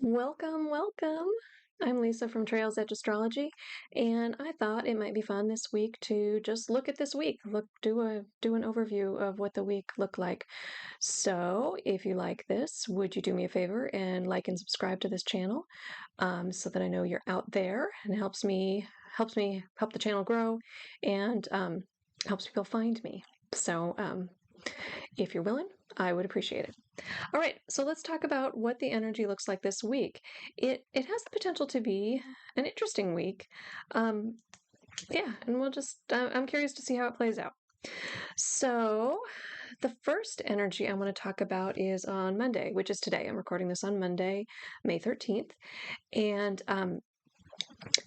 Welcome, welcome. I'm Lisa from Trails Edge Astrology, and I thought it might be fun this week to just look at this week. Do an overview of what the week looked like. So, if you like this, would you do me a favor and like and subscribe to this channel, so that I know you're out there, and helps me help the channel grow, and helps people find me. So, if you're willing, I would appreciate it. All right, so let's talk about what the energy looks like this week. It has the potential to be an interesting week. Um, yeah, and I'm curious to see how it plays out. So, the first energy I want to talk about is on Monday, which is today. I'm recording this on Monday, May 13th. And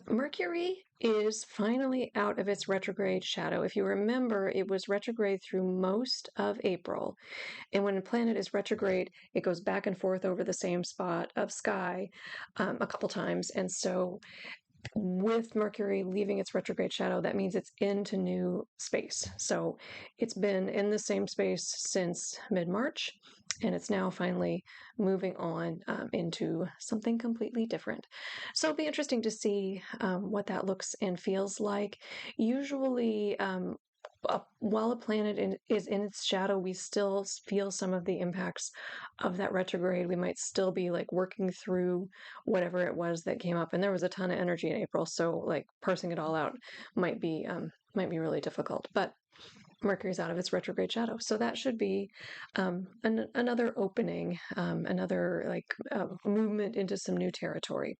Mercury is finally out of its retrograde shadow. If you remember, it was retrograde through most of April. And when a planet is retrograde, it goes back and forth over the same spot of sky a couple times. And so, with Mercury leaving its retrograde shadow, that means it's into new space. So, it's been in the same space since mid March, and it's now finally moving on into something completely different. So, it'll be interesting to see what that looks and feels like. Usually, while a planet is in its shadow, we still feel some of the impacts of that retrograde. We might still be like working through whatever it was that came up, and there was a ton of energy in April, so like parsing it all out might be really difficult. But Mercury's out of its retrograde shadow, so that should be another opening, another movement into some new territory.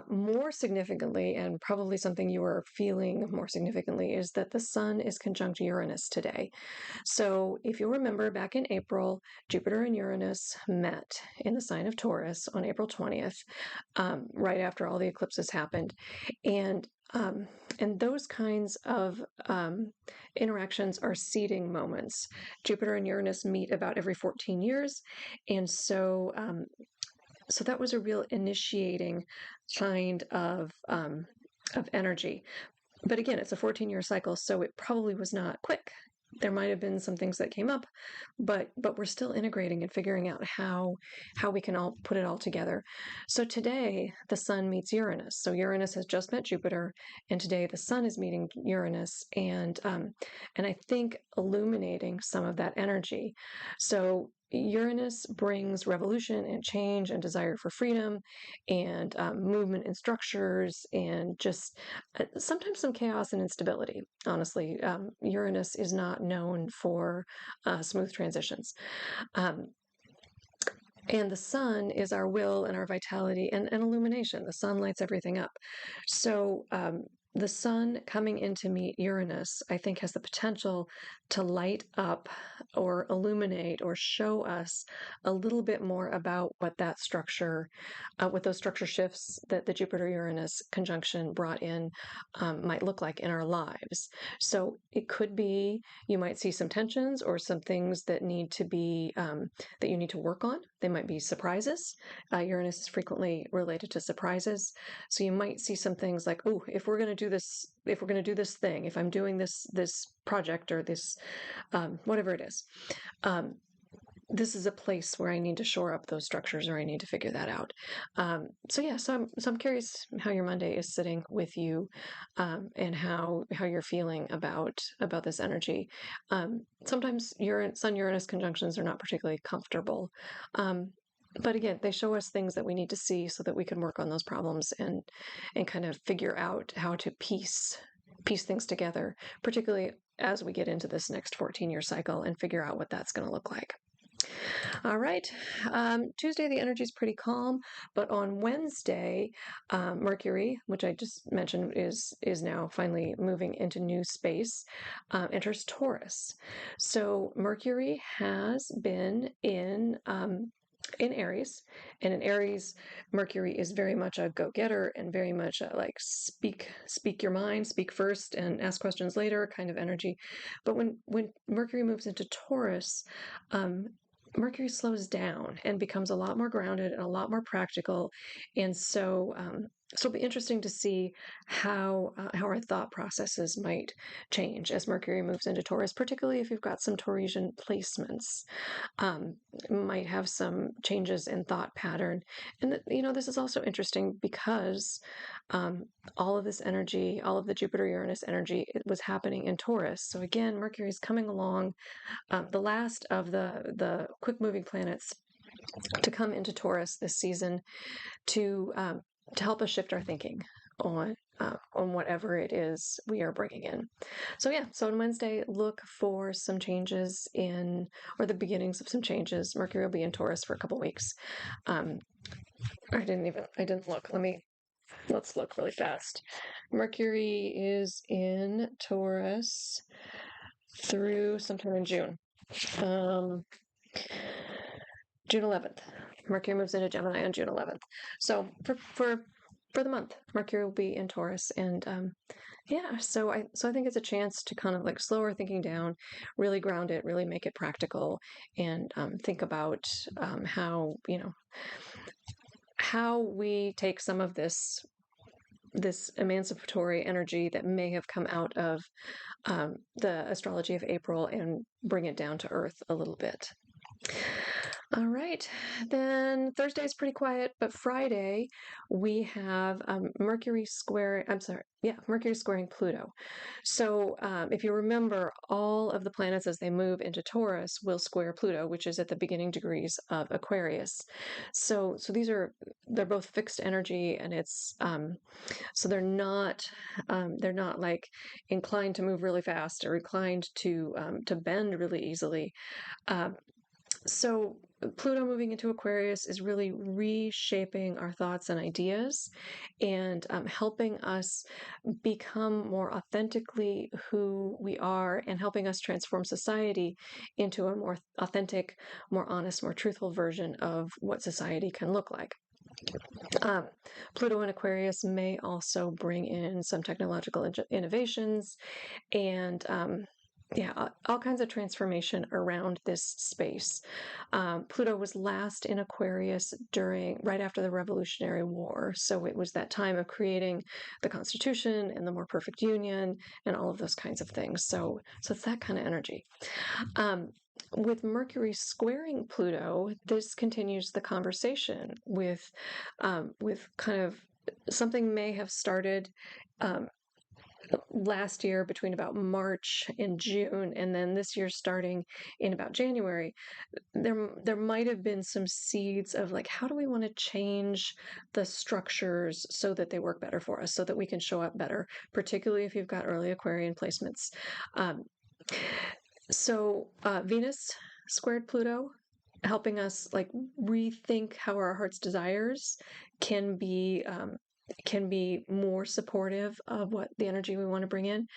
More significantly, and probably something you are feeling more significantly, is that the Sun is conjunct Uranus today. So, if you remember back in April, Jupiter and Uranus met in the sign of Taurus on April 20th, right after all the eclipses happened. And those kinds of interactions are seeding moments. Jupiter and Uranus meet about every 14 years. And so that was a real initiating kind of energy. But again, it's a 14-year cycle, so it probably was not quick. There might have been some things that came up, but we're still integrating and figuring out how we can all put it all together. So today the Sun meets Uranus. So Uranus has just met Jupiter, and today the Sun is meeting Uranus, and I think illuminating some of that energy. So Uranus brings revolution and change and desire for freedom and movement in structures and just sometimes some chaos and instability. Honestly, Uranus is not known for smooth transitions. Um, and the Sun is our will and our vitality and illumination. The Sun lights everything up. So the Sun coming in to meet Uranus, I think, has the potential to light up or illuminate or show us a little bit more about what that structure, what those structure shifts that the Jupiter-Uranus conjunction brought in might look like in our lives. So it could be you might see some tensions or some things that need to be that you need to work on. They might be surprises. Uranus is frequently related to surprises. So you might see some things like, oh, if we're going to do this thing, if I'm doing this project or this whatever it is, this is a place where I need to shore up those structures, or I need to figure that out. So I'm curious how your Monday is sitting with you, and how you're feeling about this energy. Sometimes Sun Uranus conjunctions are not particularly comfortable. But again, they show us things that we need to see so that we can work on those problems and kind of figure out how to piece things together, particularly as we get into this next 14-year cycle and figure out what that's going to look like. All right. Tuesday, the energy is pretty calm, but on Wednesday, Mercury, which I just mentioned is now finally moving into new space, enters Taurus. So Mercury has been in Aries, and in Aries, Mercury is very much a go-getter and very much a, like, speak your mind, speak first and ask questions later kind of energy. But when Mercury moves into Taurus, Mercury slows down and becomes a lot more grounded and a lot more practical. And so So it'll be interesting to see how our thought processes might change as Mercury moves into Taurus, particularly if you've got some Taurasian placements. Um, might have some changes in thought pattern, and this is also interesting because um, all of this energy, all of the Jupiter Uranus energy, it was happening in Taurus. So again, Mercury is coming along, the last of the quick moving planets to come into Taurus this season to help us shift our thinking on whatever it is we are bringing in. So yeah, so on Wednesday, look for some changes or the beginnings of some changes. Mercury will be in Taurus for a couple weeks. I didn't look. Let's look really fast. Mercury is in Taurus through sometime in June. June 11th. Mercury moves into Gemini on June 11th. So for the month, Mercury will be in Taurus, and so I think it's a chance to kind of like slow our thinking down, really ground it, really make it practical, and think about how we take some of this emancipatory energy that may have come out of the astrology of April and bring it down to earth a little bit. All right, then Thursday is pretty quiet, but Friday we have Mercury squaring Pluto. So if you remember, all of the planets as they move into Taurus will square Pluto, which is at the beginning degrees of Aquarius. So they're both fixed energy, and it's so they're not like inclined to move really fast or inclined to bend really easily. So Pluto moving into Aquarius is really reshaping our thoughts and ideas, and helping us become more authentically who we are, and helping us transform society into a more authentic, more honest, more truthful version of what society can look like. Pluto in Aquarius may also bring in some technological innovations and all kinds of transformation around this space. Pluto was last in Aquarius right after the Revolutionary War. So it was that time of creating the Constitution and the more perfect union and all of those kinds of things. So it's that kind of energy. With Mercury squaring Pluto, this continues the conversation with kind of something may have started last year between about March and June, and then this year starting in about January. There might have been some seeds of like, how do we want to change the structures so that they work better for us, so that we can show up better, particularly if you've got early Aquarian placements. So Venus squared Pluto, helping us like rethink how our heart's desires can be more supportive of what the energy we want to bring in.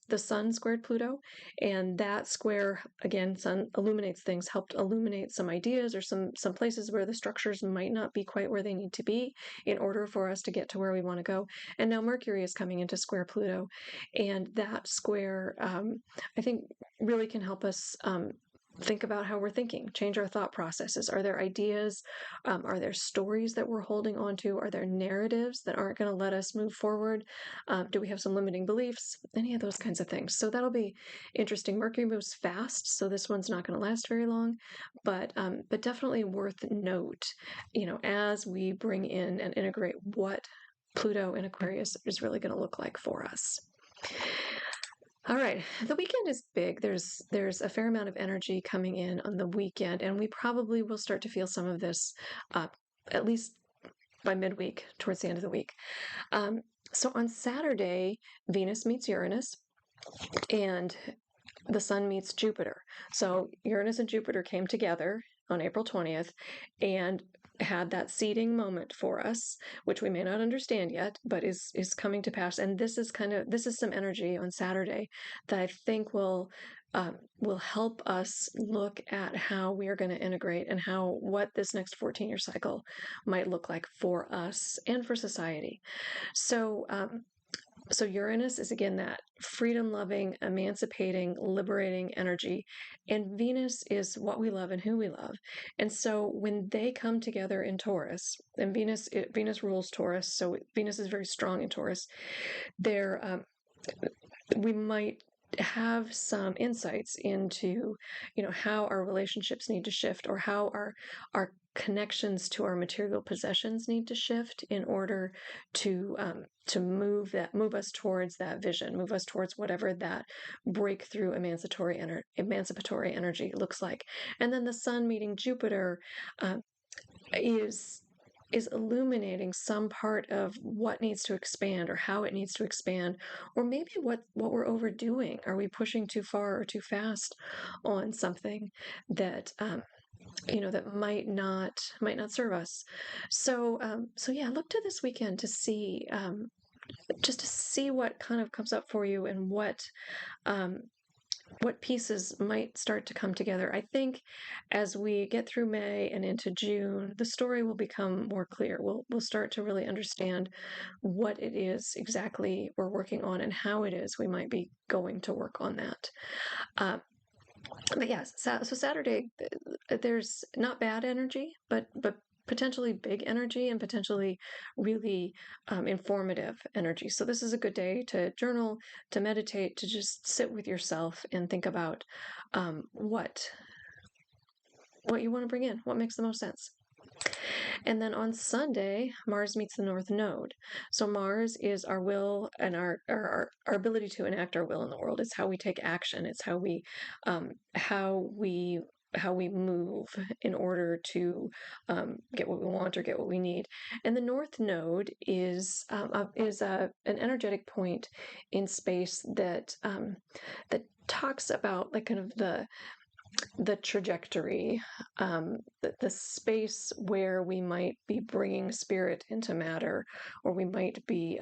The Sun squared Pluto, and that square, again, Sun illuminates things, helped illuminate some ideas or some places where the structures might not be quite where they need to be in order for us to get to where we want to go. And now Mercury is coming into square Pluto, and that square, I think, really can help us think about how we're thinking, change our thought processes. Are there ideas? Are there stories that we're holding on to? Are there narratives that aren't going to let us move forward? Do we have some limiting beliefs? Any of those kinds of things. So that'll be interesting. Mercury moves fast, so this one's not going to last very long, but definitely worth note, as we bring in and integrate what Pluto in Aquarius is really going to look like for us. All right, the weekend is big. There's a fair amount of energy coming in on the weekend, and we probably will start to feel some of this at least by midweek, towards the end of the week. So on Saturday, Venus meets Uranus, and the Sun meets Jupiter. So Uranus and Jupiter came together on April 20th and had that seeding moment for us, which we may not understand yet, but is coming to pass. And this is some energy on Saturday that I think will help us look at how we are going to integrate and what this next 14-year cycle might look like for us and for society. So So Uranus is again that freedom-loving, emancipating, liberating energy, and Venus is what we love and who we love. And so when they come together in Taurus, and Venus rules Taurus, so Venus is very strong in Taurus. We might have some insights into, how our relationships need to shift, or how our connections to our material possessions need to shift in order to move us towards that vision, move us towards whatever that breakthrough emancipatory energy looks like. And then the Sun meeting Jupiter uh, is illuminating some part of what needs to expand, or how it needs to expand, or maybe what we're overdoing. Are we pushing too far or too fast on something that that might not serve us? So yeah, look to this weekend to see, just to see what kind of comes up for you, and um, what pieces might start to come together. I think as we get through May and into June, the story will become more clear. We'll start to really understand what it is exactly we're working on, and how it is we might be going to work on that. Uh, but yes, so Saturday, there's not bad energy, but potentially big energy, and potentially really informative energy. So this is a good day to journal, to meditate, to just sit with yourself and think about what you want to bring in, what makes the most sense. And then on Sunday, Mars meets the North Node. So Mars is our will, and our ability to enact our will in the world. It's how we take action. It's how we move in order to get what we want or get what we need. And the North Node is an energetic point in space that talks about, like, kind of the trajectory, the space where we might be bringing spirit into matter, or we might be,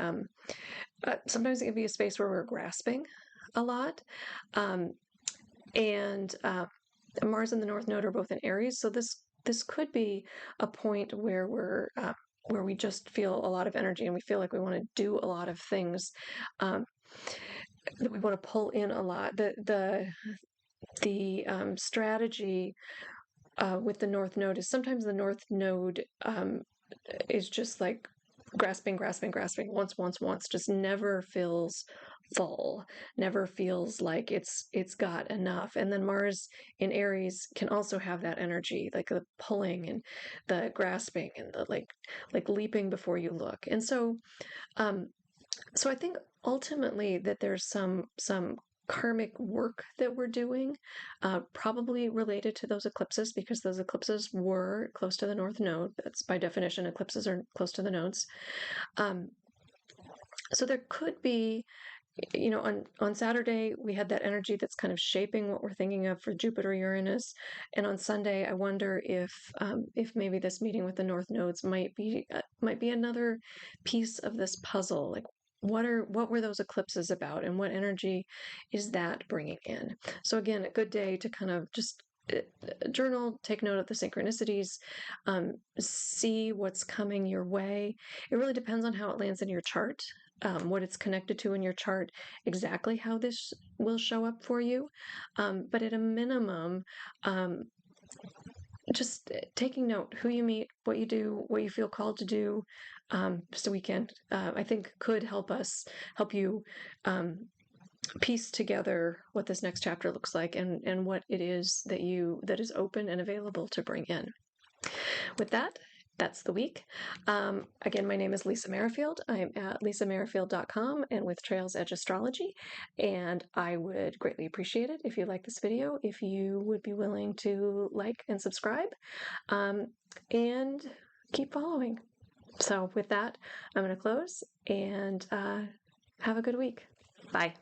sometimes it can be a space where we're grasping a lot. Um, and Mars and the North Node are both in Aries, so this could be a point where where we just feel a lot of energy, and we feel like we want to do a lot of things, um, that we want to pull in a lot. The strategy with the North Node is sometimes the North Node is just like grasping, grasping, grasping, once, just never feels full, never feels like it's got enough. And then Mars in Aries can also have that energy, like the pulling and the grasping and the like leaping before you look. And um, so I think ultimately that there's some karmic work that we're doing, probably related to those eclipses, because those eclipses were close to the North Node. That's by definition, eclipses are close to the nodes. Um, so there could be, on Saturday, we had that energy that's kind of shaping what we're thinking of for Jupiter Uranus. And on Sunday, I wonder if maybe this meeting with the North Nodes might be another piece of this puzzle. Like, what were those eclipses about, and what energy is that bringing in? So again, a good day to kind of just journal, take note of the synchronicities, see what's coming your way. It really depends on how it lands in your chart, what it's connected to in your chart, exactly how this will show up for you. But at a minimum, um, just taking note: who you meet, what you do, what you feel called to do, just a weekend, I think could help you piece together what this next chapter looks like, and what it is that is open and available to bring in. With that, that's the week. Again, my name is Lisa Merrifield. I'm at lisamerrifield.com and with Trails Edge Astrology. And I would greatly appreciate it if you like this video, if you would be willing to like and subscribe, and keep following. So with that, I'm going to close, and have a good week. Bye.